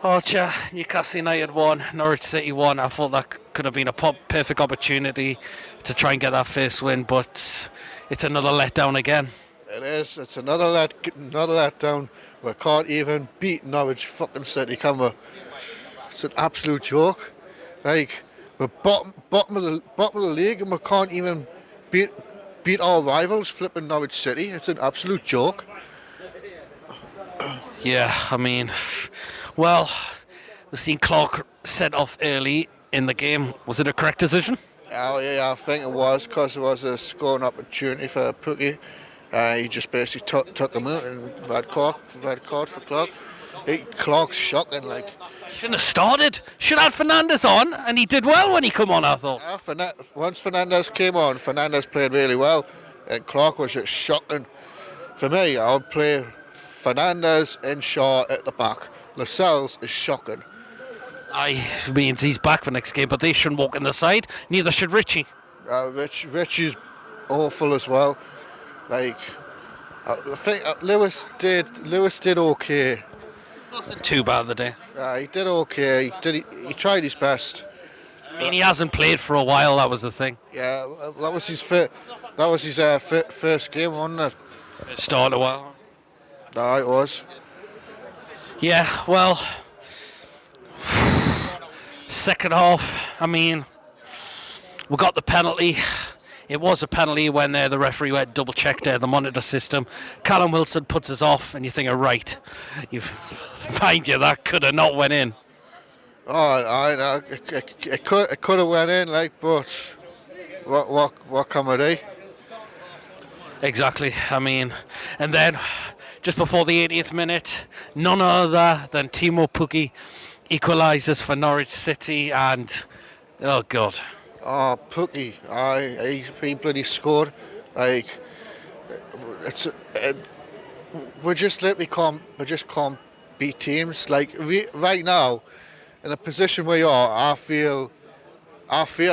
Archer, Newcastle United won, Norwich City won. I thought that could have been a perfect opportunity to try and get that first win, but it's another letdown again. It is. It's another letdown. We can't even beat Norwich fucking City, can we? It's an absolute joke. Like we're bottom of the league, and we can't even beat our rivals, flipping Norwich City. It's an absolute joke. Yeah, I mean, well, we've seen Clark set off early in the game. Was it a correct decision? Oh yeah, I think it was, because it was a scoring opportunity for Pookie. He just basically took him out, and red card for Clark. Clark's shocking, like. Shouldn't have started. Should have had Fernandez on, and he did well when he come on, I thought. Once Fernandez came on, Fernandez played really well, and Clark was just shocking. For me, I would play Fernandez and Shaw at the back. Lascelles is shocking. Means he's back for next game, but they shouldn't walk in the side. Neither should Richie. Richie's awful as well. Like, I think Lewis did okay. Wasn't too bad the day. He did okay. He tried his best. I mean, he hasn't played for a while. That was the thing. Yeah, that was his first game, wasn't it? It started a while. No, it was. Yeah, well, second half, I mean, we got the penalty. It was a penalty when the referee went double-checked the monitor system. Callum Wilson puts us off, and you think, right, mind you, that could have not went in. Oh, I know. It could have went in, like, but what can we do? Exactly, I mean, and then just before the 80th minute, none other than Timo Pukki equalises for Norwich City, and oh god. Oh, Pookie, he bloody scored. Like, we just can't beat teams. Like right now, in the position we are, I fear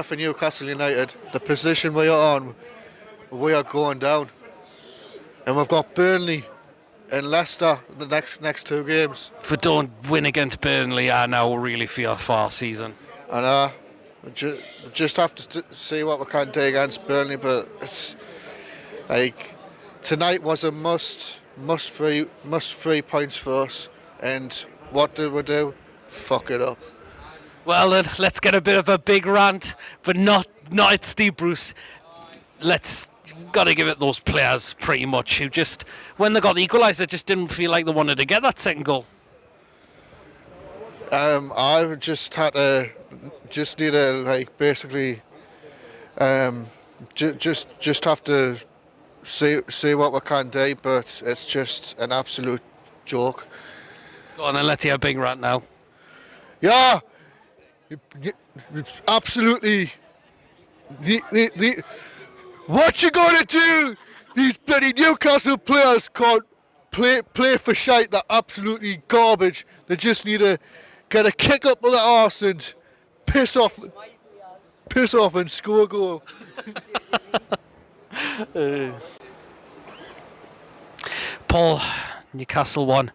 for Newcastle United. The position we are on, we are going down, and we've got Burnley and Leicester the next two games. If we don't win against Burnley, I now really fear for our season. And we just have to see what we can do against Burnley, but it's like tonight was a must three points for us. And what did we do? Fuck it up. Well then, let's get a bit of a big rant, but not at Steve Bruce. Got to give it those players pretty much who just, when they got the equaliser, just didn't feel like they wanted to get that second goal. I just need to like basically just have to see what we can do, but it's just an absolute joke. Go on and let's hear a big rant now. Yeah, absolutely. What you gonna do? These bloody Newcastle players can't play for shite. They're absolutely garbage. They just need to get a kick up with the arse and piss off and score a goal. Paul, Newcastle won,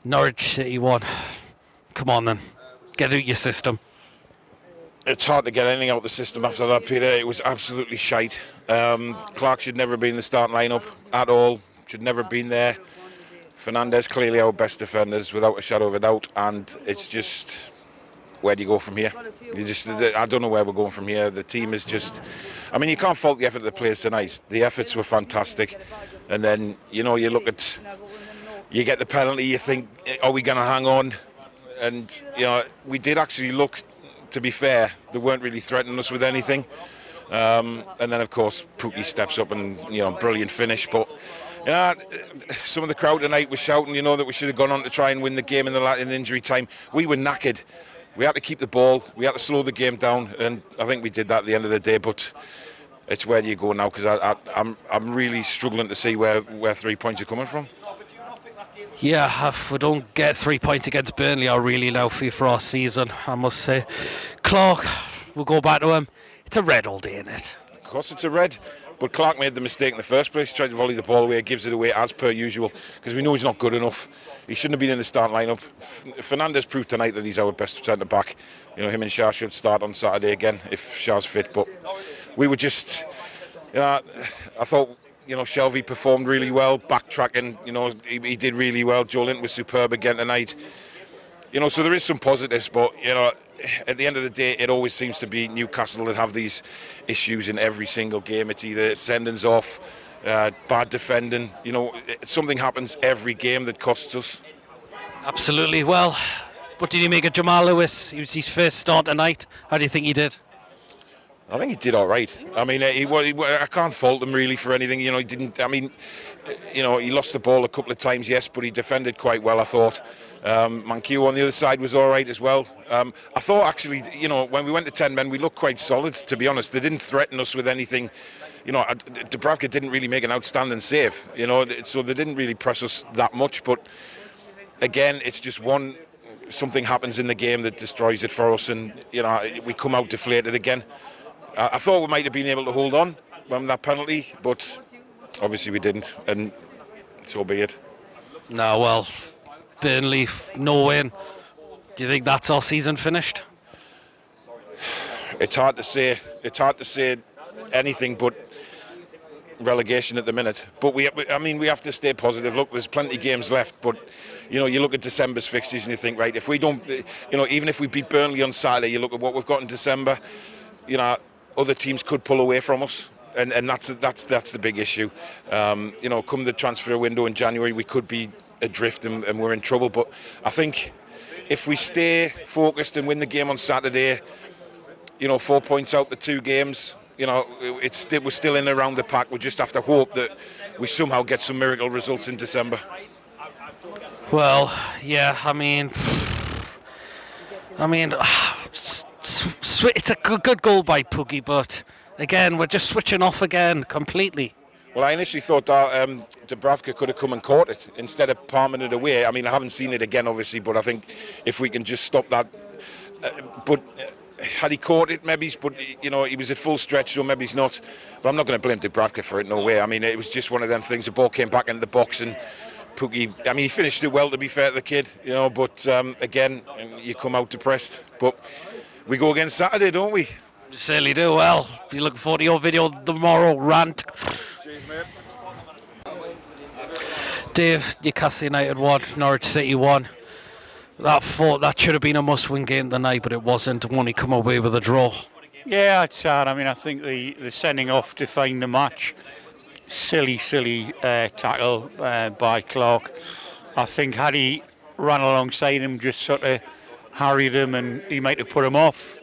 Norwich City won. Come on then, get out your system. It's hard to get anything out of the system after that, Peter. It was absolutely shite. Clark should never have been in the starting lineup at all. Should never have been there. Fernandez clearly our best defenders without a shadow of a doubt, and it's just, where do you go from here? I don't know where we're going from here. The team is just, I mean, you can't fault the effort of the players tonight. The efforts were fantastic, and then you look at, you get the penalty, you think, are we going to hang on? And we did actually look. To be fair, they weren't really threatening us with anything. And then, of course, Pookie steps up and, brilliant finish. But, some of the crowd tonight was shouting, that we should have gone on to try and win the game in injury time. We were knackered. We had to keep the ball. We had to slow the game down. And I think we did that at the end of the day. But it's where do you go now? Because I'm really struggling to see where 3 points are coming from. Yeah, if we don't get 3 points against Burnley, I really now fear for our season, I must say. Clark, we'll go back to him. It's a red all day, isn't it? Of course it's a red, But Clark made the mistake in the first place. He tried to volley the ball away, gives it away as per usual, because we know he's not good enough. He shouldn't have been in the starting lineup. Fernandez proved tonight that he's our best centre back. Him and Shah should start on Saturday again if Shah's fit. But we were just, I thought, Shelvey performed really well, backtracking. He did really well. Joe Linton was superb again tonight. So there is some positives, but at the end of the day, it always seems to be Newcastle that have these issues in every single game. It's either sendings off, bad defending. Something happens every game that costs us. Absolutely. Well, what did you make of Jamal Lewis? It was his first start tonight. How do you think he did? I think he did all right. I mean, I can't fault him really for anything. He didn't. I mean, he lost the ball a couple of times, yes, but he defended quite well, I thought. Mankiw on the other side was all right as well. I thought actually, when we went to 10 men, we looked quite solid, to be honest. They didn't threaten us with anything. Dubravka didn't really make an outstanding save, so they didn't really press us that much. But again, it's just something happens in the game that destroys it for us, and we come out deflated again. I thought we might have been able to hold on from that penalty, but obviously we didn't, and so be it. No, well, Burnley, no win. Do you think that's our season finished? It's hard to say. It's hard to say anything but relegation at the minute. But we have to stay positive. Look, there's plenty of games left, but you look at December's fixtures and you think, right, if we don't, even if we beat Burnley on Saturday, you look at what we've got in December. Other teams could pull away from us. And that's the big issue. Come the transfer window in January, we could be adrift and we're in trouble. But I think if we stay focused and win the game on Saturday, 4 points out the 2 games, we're still in around the pack. We just have to hope that we somehow get some miracle results in December. Well, yeah, I mean, it's a good goal by Puggy, but again, we're just switching off again completely. Well, I initially thought that Dubravka could have come and caught it instead of palming it away. I mean, I haven't seen it again, obviously, but I think if we can just stop that. But had he caught it, maybe, but he was at full stretch, so maybe he's not. But I'm not going to blame Dubravka for it, no way. I mean, it was just one of them things. The ball came back into the box and Puggy, he finished it well, to be fair to the kid, but again, you come out depressed. But we go again Saturday, don't we? You certainly do. Well, be looking forward to your video tomorrow, rant. Cheers, mate. Dave, Newcastle United 1, Norwich City 1. That should have been a must-win game tonight, but it wasn't. Only come away with a draw. Yeah, it's sad. I mean, I think the sending off defined the match. Silly tackle by Clark. I think had he run alongside him, just sort of harried him, and he might have put him off.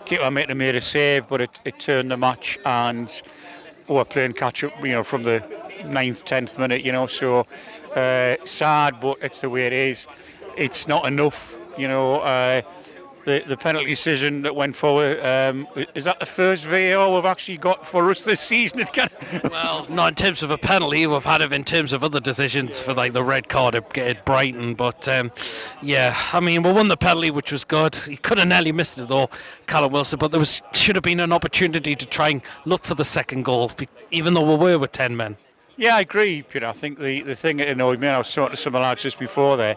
Keeper might have made a save, but it turned the match, and we're playing catch up, from the 9th, 10th minute, so sad, but it's the way it is. It's not enough, the penalty decision that went forward, is that the first VAR we've actually got for us this season? Well, not in terms of a penalty. We've had it in terms of other decisions for like the red card at Brighton. But yeah, I mean, we won the penalty, which was good. He could have nearly missed it though, Callum Wilson. But should have been an opportunity to try and look for the second goal, even though we were with 10 men. Yeah, I agree, Peter. I think the thing that annoyed me, and I was talking to some lads just before there,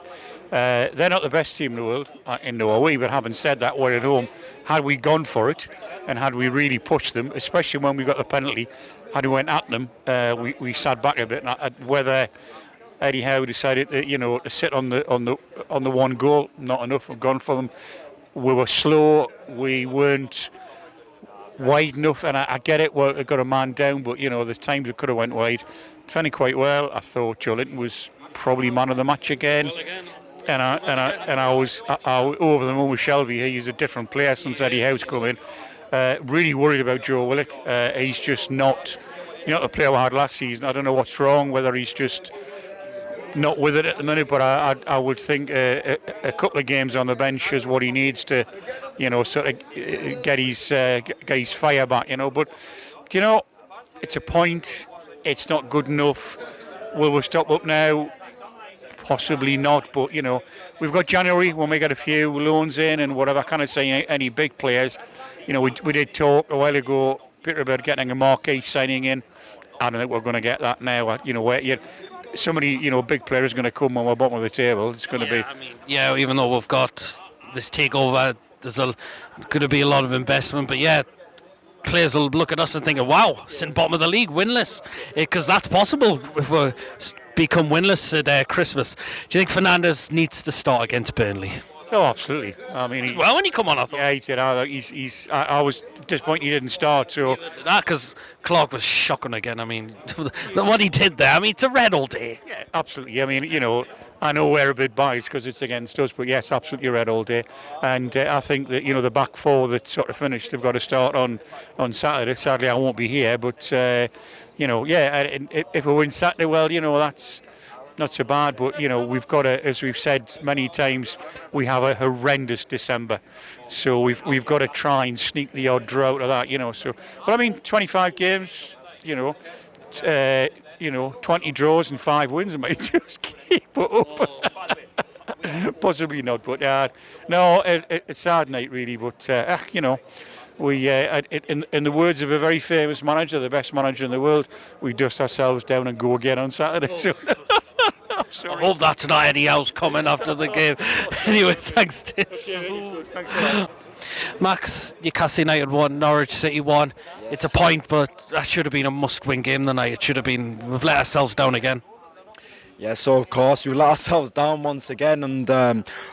they're not the best team in the world in Norway, but having said that, we're at home. Had we gone for it and had we really pushed them, especially when we got the penalty, had we went at them, we sat back a bit. And whether Eddie Howe decided to sit on the one goal, not enough. We've gone for them. We were slow. We weren't wide enough, and I get it. Well, got a man down, but there's times we could have went wide. Defending quite well. I thought Joe Linton was probably man of the match again. And I was over the moon with Shelvey. He's a different player since Eddie Howe's come in. Really worried about Joe Willock. He's just not the player we had last season. I don't know what's wrong, whether he's just not with it at the minute, but I would think a couple of games on the bench is what he needs to, sort of get his fire back, But, it's a point. It's not good enough. Will we stop up now? Possibly not, but we've got January when we get a few loans in and whatever. I can't say any big players. We did talk a while ago Peter, about getting a marquee signing in. I don't think we're going to get that now. You know, where somebody, big player is going to come on the bottom of the table. It's going to be. I mean, yeah, even though we've got this takeover, there's going to be a lot of investment. But yeah, players will look at us and think, wow, sitting bottom of the league, winless. Because that's possible if we become winless at Christmas. Do you think Fernandes needs to start against Burnley? Oh, absolutely. I mean, when he come on, I thought. Yeah, he did. I was disappointed he didn't start. So that because Clark was shocking again. I mean, what he did there. I mean, it's a red all day. Yeah, absolutely. I mean, I know we're a bit biased because it's against us, but yes, absolutely red all day. And I think that the back four that sort of finished have got to start on Saturday. Sadly, I won't be here, but if we win Saturday, well, that's not so bad. But we've got to, as we've said many times, we have a horrendous December, so we've got to try and sneak the odd draw out of that. So, but I mean, 25 games, 20 draws and 5 wins, and might just keep it up. Possibly not, but no, it's a sad night really. But we, in the words of a very famous manager, the best manager in the world, we dust ourselves down and go again on Saturday. So. I hope that's not Eddie Howe's comment after the game. Anyway, thanks, Tim. Thanks a lot. Max, Newcastle United won, Norwich City won. It's a point, but that should have been a must-win game tonight. It should have been. We've let ourselves down again. Yeah, so of course we let ourselves down once again, and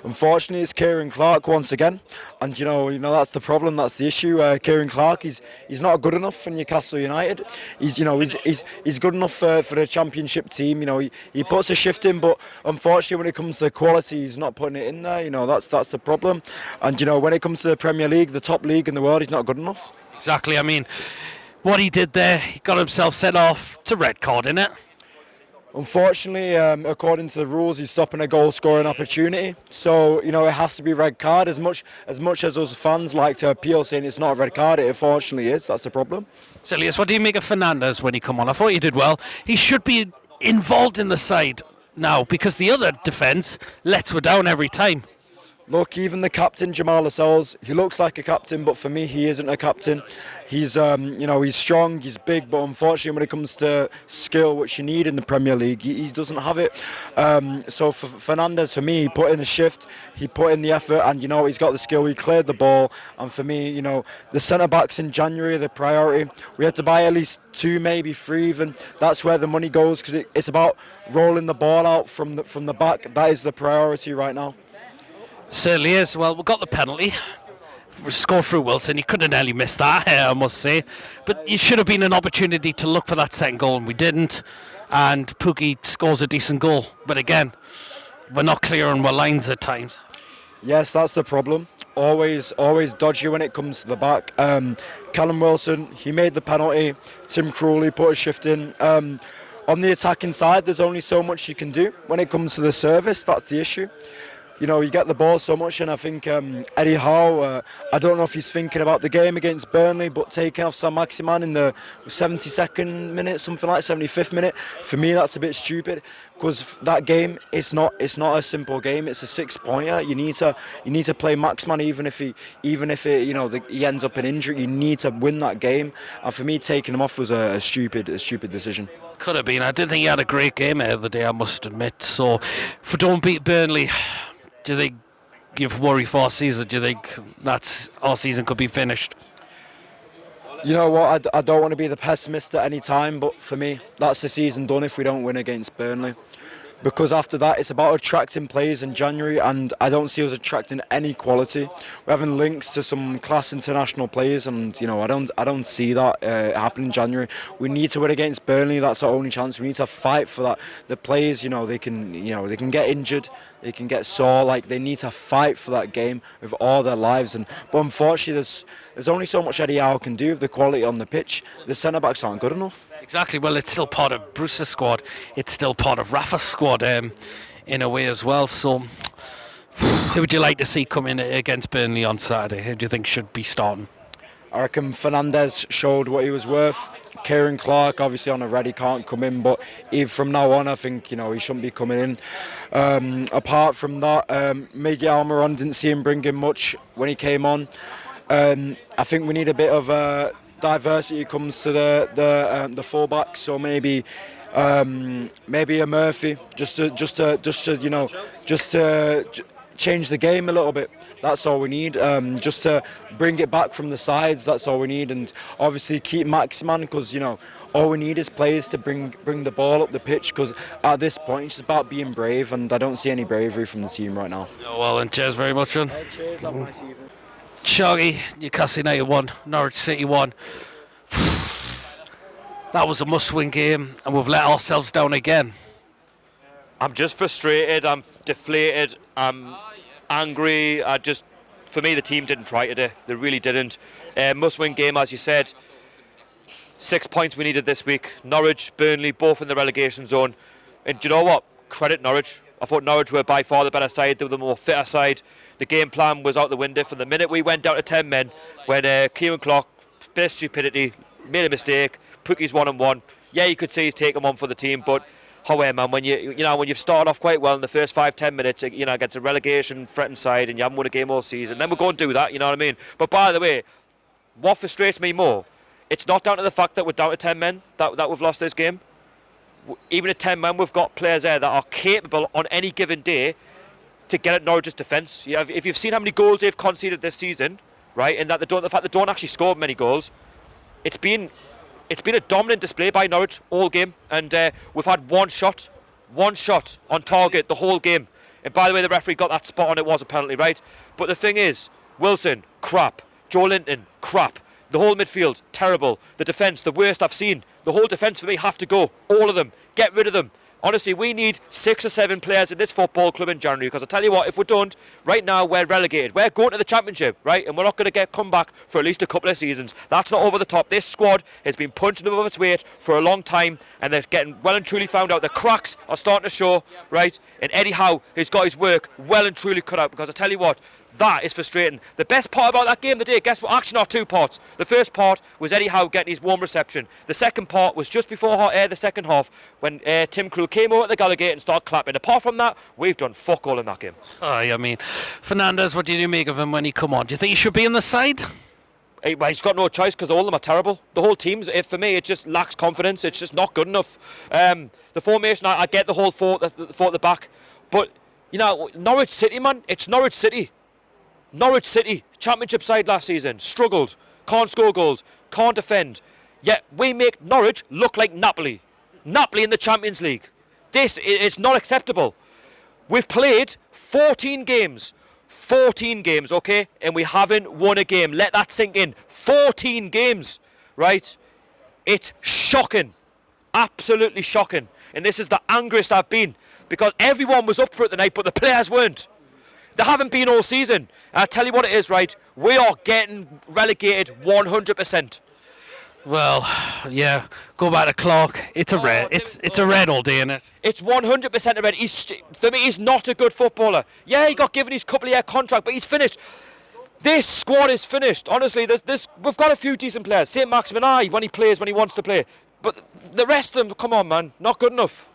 unfortunately it's Kieran Clark once again. And that's the problem, that's the issue. Kieran Clark, he's not good enough for Newcastle United. He's good enough for the Championship team. He puts a shift in, but unfortunately when it comes to quality, he's not putting it in there. That's the problem. And when it comes to the Premier League, the top league in the world, he's not good enough. Exactly. I mean, what he did there, he got himself sent off. It's a red card, isn't it? Unfortunately, according to the rules, he's stopping a goal-scoring opportunity. So, it has to be a red card. As much as us fans like to appeal saying it's not a red card, it unfortunately is. That's the problem. So, Elias, what do you make of Fernandes when he come on? I thought he did well. He should be involved in the side now because the other defence lets us down every time. Look, even the captain, Jamal Lascelles, he looks like a captain, but for me, he isn't a captain. He's, he's strong, he's big, but unfortunately, when it comes to skill, which you need in the Premier League, he doesn't have it. So for Fernandes, for me, he put in the shift, he put in the effort, and he's got the skill. He cleared the ball, and for me, the centre backs in January, the priority. We had to buy at least 2, maybe 3 even. That's where the money goes because it's about rolling the ball out from the back. That is the priority right now. Certainly is. Well, we got the penalty. We scored through Wilson. You could have nearly missed that, I must say. But it should have been an opportunity to look for that second goal, and we didn't. And Pukki scores a decent goal. But again, we're not clear on our lines at times. Yes, that's the problem. Always dodgy when it comes to the back. Callum Wilson, he made the penalty. Tim Krul put a shift in. On the attacking side, there's only so much you can do. When it comes to the service, that's the issue. You get the ball so much, and I think Eddie Howe, I don't know if he's thinking about the game against Burnley, but taking off Sam Maximan in the 72nd minute, something like 75th minute, for me that's a bit stupid because that game it's not a simple game. It's a 6-pointer. You need to play Maximan even if he ends up in injury. You need to win that game, and for me taking him off was a stupid decision. Could have been. I did think he had a great game the other day, I must admit. So if we don't beat Burnley, do you think you've worried for our season? Do you think that's our season could be finished? You know what, I don't want to be the pessimist at any time, but for me, that's the season done if we don't win against Burnley. Because after that, it's about attracting players in January, and I don't see us attracting any quality. We're having links to some class international players, and I don't see that happening in January. We need to win against Burnley. That's our only chance. We need to fight for that. The players, they can get injured, they can get sore. Like they need to fight for that game with all their lives. But unfortunately, there's only so much Eddie Howe can do with the quality on the pitch. The centre backs aren't good enough. Exactly. Well, it's still part of Bruce's squad. It's still part of Rafa's squad in a way as well. So who would you like to see come in against Burnley on Saturday? Who do you think should be starting? I reckon Fernandes showed what he was worth. Kieran Clark, obviously on a red, he can't come in, but even from now on, I think he shouldn't be coming in. Apart from that, Miguel Almiron, didn't see him bring in much when he came on. I think we need a bit of diversity comes to the fullbacks. So maybe a Murphy just to change the game a little bit. That's all we need. Just to bring it back from the sides. That's all we need, and obviously keep Maximan, because all we need is players to bring the ball up the pitch, because at this point it's about being brave, and I don't see any bravery from the team right now. Oh, well, and cheers very much, John. Cheers, have a nice evening. Shoggy, Newcastle United 1, Norwich City 1. That was a must-win game, and we've let ourselves down again. I'm just frustrated, I'm deflated, I'm angry. For me, the team didn't try today. They really didn't. Must-win game, as you said. 6 points we needed this week. Norwich, Burnley, both in the relegation zone. And do you know what? Credit Norwich. I thought Norwich were by far the better side. They were the more fitter side. The game plan was out the window from the minute we went down to 10 men, when Kieran Clark, bit of stupidity, made a mistake, Pookies 1-on-1. Yeah, you could say he's taken one for the team, but however, man, when you've started off quite well in the first 5-10 minutes, against a relegation threatened side, and you haven't won a game all season, then we'll go and do that. You know what I mean? But by the way, what frustrates me more, it's not down to the fact that we're down to 10 men that we've lost this game. Even at 10 men, we've got players there that are capable on any given day to get at Norwich's defence. If you've seen how many goals they've conceded this season, right, and the fact they don't actually score many goals, it's been a dominant display by Norwich all game, and we've had one shot on target the whole game. And by the way, the referee got that spot on. It was a penalty, right? But the thing is, Wilson, crap. Joe Linton, crap. The whole midfield, terrible. The defence, the worst I've seen. The whole defence for me have to go. All of them. Get rid of them. Honestly, we need 6 or 7 players in this football club in January, because I tell you what, if we don't, right now we're relegated. We're going to the Championship, right? And we're not going to come back for at least a couple of seasons. That's not over the top. This squad has been punching above its weight for a long time, and they're getting well and truly found out. The cracks are starting to show, right? And Eddie Howe has got his work well and truly cut out, because I tell you what, that is frustrating. The best part about that game today, guess what? Actually, not 2 parts. The first part was Eddie Howe getting his warm reception. The second part was just before the second half, when Tim Krul came over at the Gallowgate and started clapping. Apart from that, we've done fuck all in that game. I mean, Fernandez, what did you make of him when he come on? Do you think he should be in the side? Well, he's got no choice, because all of them are terrible. The whole team's, for me, it just lacks confidence. It's just not good enough. The formation, I get the whole four at the back, but Norwich City, man, it's Norwich City. Norwich City, Championship side last season, struggled, can't score goals, can't defend. Yet we make Norwich look like Napoli. Napoli in the Champions League. This is not acceptable. We've played 14 games, okay? And we haven't won a game. Let that sink in. 14 games, right? It's shocking. Absolutely shocking. And this is the angriest I've been, because everyone was up for it tonight, but the players weren't. They haven't been all season. And I tell you what it is, right? We are getting relegated 100%. Well, yeah. Go back to Clark. It's a red. It's a red all day, isn't it? It's 100% a red. For me, he's not a good footballer. Yeah, he got given his couple-of-year contract, but he's finished. This squad is finished. Honestly, we've got a few decent players. St. Maximin, when he plays, when he wants to play. But the rest of them, come on, man, not good enough.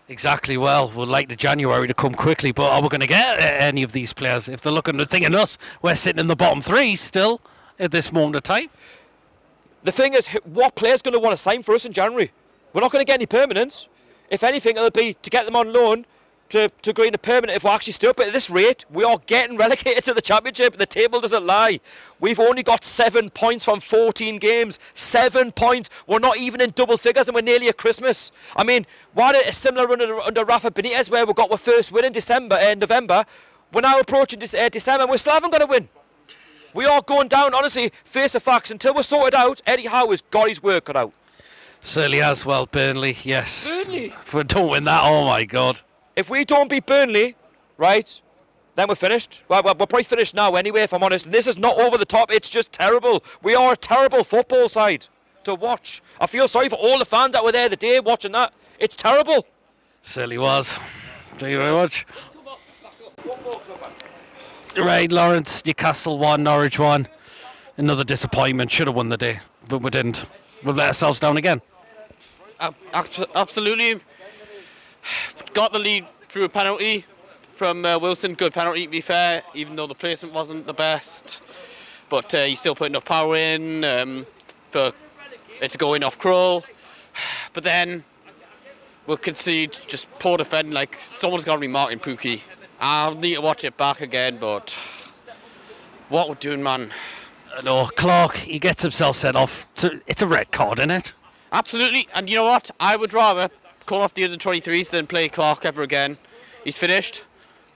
Exactly. Well, we'd like the January to come quickly, but are we going to get any of these players? If they're looking to think of us, we're sitting in the bottom 3 still at this moment of time. The thing is, what player's going to want to sign for us in January? We're not going to get any permanents. If anything, it'll be to get them on loan to go into permanent if we're actually still. But at this rate, we are getting relegated to the Championship. The table doesn't lie. We've only got 7 points from 14 games. 7 points. We're not even in double figures, and we're nearly at Christmas. I mean, why did a similar run under Rafa Benitez, where we got our first win in November? We're now approaching December, and we still haven't got a win. We are going down, honestly, face the facts. Until we're sorted out, Eddie Howe has got his work cut out. Certainly has. Well, Burnley, yes. Burnley? If we don't win that, oh my God. If we don't beat Burnley, right, then we're finished. Well, we're probably finished now anyway, if I'm honest. And this is not over the top. It's just terrible. We are a terrible football side to watch. I feel sorry for all the fans that were there the day watching that. It's terrible. Certainly was. Thank you very much. Right, Lawrence, Newcastle 1, Norwich 1. Another disappointment. Should have won the day, but we didn't. We'll let ourselves down again. Absolutely. Got the lead through a penalty from Wilson. Good penalty, to be fair, even though the placement wasn't the best. But he still put enough power in. but it's going off Kroll. But then we'll concede, just poor defending. Like, someone's got to be marking Pookie. I'll need to watch it back again, but what we're doing, man. No, Clark, he gets himself sent off. It's a red card, isn't it? Absolutely, and you know what? I would rather call off the under 23s than play Clark ever again. He's finished.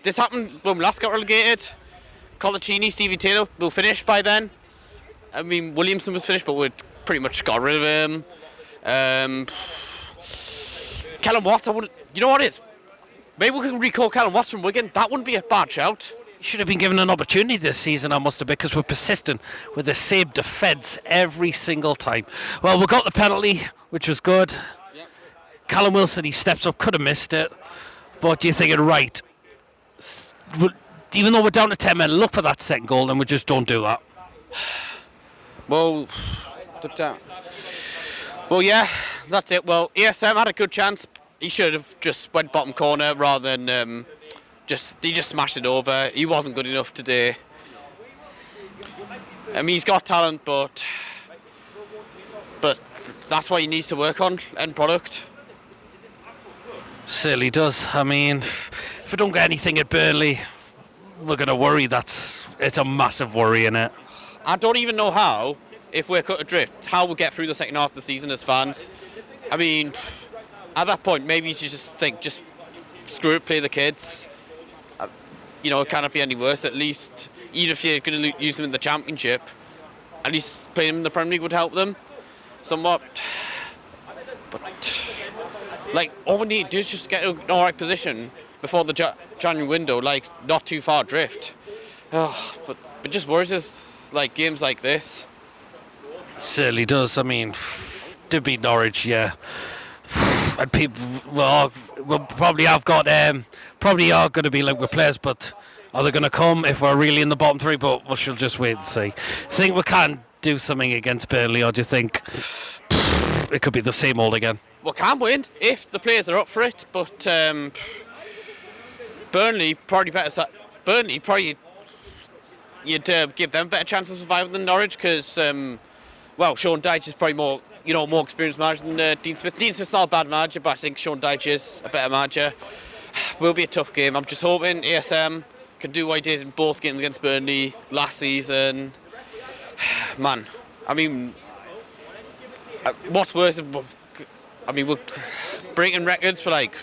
This happened when we last got relegated. Colaccini, Stevie Taylor will finish by then. I mean, Williamson was finished, but we'd pretty much got rid of him. Callum Watts, you know what it is? Maybe we can recall Callum Watts from Wigan. That wouldn't be a bad shout. You should have been given an opportunity this season, I must have, because we're persistent with the same defence every single time. Well, we got the penalty, which was good. Yep. Callum Wilson, he steps up, could have missed it. But you're thinking, right, even though we're down to 10 men, look for that second goal, and we just don't do that. Well, yeah, that's it. Well, ESM had a good chance. He should have just went bottom corner rather than he just smashed it over. He wasn't good enough today. I mean, he's got talent, but that's what he needs to work on, end product. Certainly does. I mean, if we don't get anything at Burnley, we're going to worry. It's a massive worry, innit? I don't even know how, if we're cut adrift, how we'll get through the second half of the season as fans. I mean, at that point, maybe you should just think, just screw it, play the kids. You know, it cannot be any worse. At least, even if you're going to use them in the Championship, at least playing them in the Premier League would help them somewhat. But, like, all we need to do is just get in an alright position before the January window, like, not too far adrift. Oh, but it just worries us, like, games like this. Certainly does. I mean, to beat Norwich, yeah. And people, well, we'll probably have got, probably are going to be linked with players, but are they going to come if we're really in the bottom three? But we shall just wait and see. Think we can do something against Burnley, or do you think it could be the same old again? We can win if the players are up for it, but Burnley probably better. Burnley probably you'd give them a better chance of surviving than Norwich, because Sean Dyche is probably more experienced manager than Dean Smith. Dean Smith's not a bad manager, but I think Sean Dyche is a better manager. Will be a tough game. I'm just hoping ASM can do what he did in both games against Burnley last season. Man, I mean, what's worse? I mean, we're breaking records for like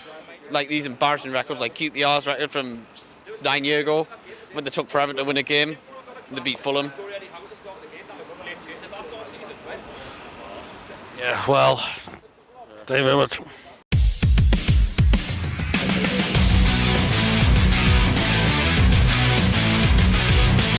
these embarrassing records, like QPR's record from 9 years ago when they took forever to win a game. They beat Fulham. Yeah, well, thank you very much.